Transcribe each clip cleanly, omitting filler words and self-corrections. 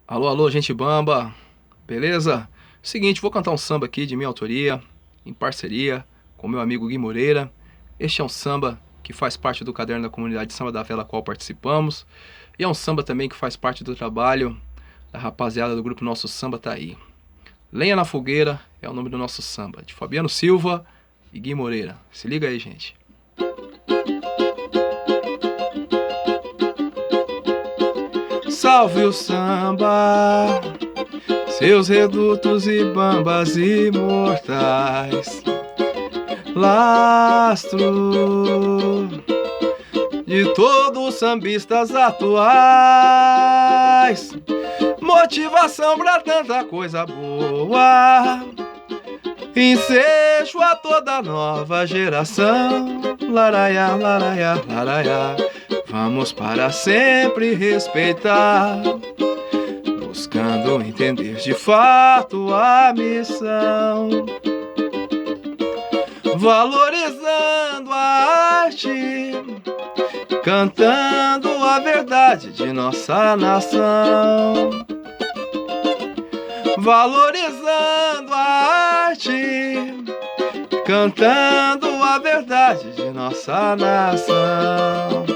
Alô, alô, gente bamba, beleza? Seguinte, vou cantar um samba aqui de minha autoria, em parceria com meu amigo Gui Moreira. Este é um samba que faz parte do caderno da comunidade Samba da Vela, qual participamos. E é um samba também que faz parte do trabalho da rapaziada do grupo Nosso Samba Tá Aí. Lenha na Fogueira é o nome do nosso samba, de Fabiano Silva e Gui Moreira. Se liga aí, gente. Salve o samba, seus redutos e bambas imortais, lastro de todos os sambistas atuais, motivação pra tanta coisa boa, ensejo a toda nova geração. Laraiá, laraiá, laraiá, vamos para sempre respeitar, buscando entender de fato a missão, valorizando a arte, cantando a verdade de nossa nação, valorizando a arte, cantando a verdade de nossa nação.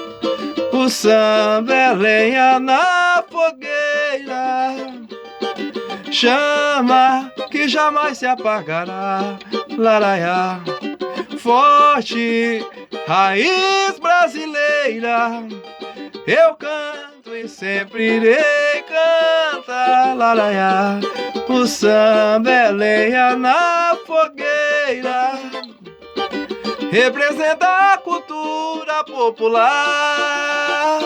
O samba é lenha na fogueira, chama que jamais se apagará. Laraiá, forte raiz brasileira, eu canto e sempre irei cantar. Laraiá, o samba é lenha na fogueira, representa a cultura popular,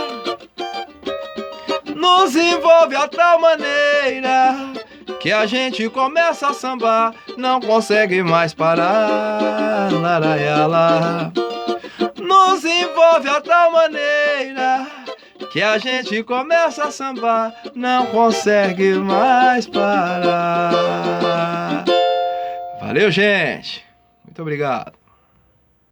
nos envolve a tal maneira que a gente começa a sambar, não consegue mais parar. Laraiá, lá. Nos envolve a tal maneira que a gente começa a sambar, não consegue mais parar. Valeu, gente. Muito obrigado.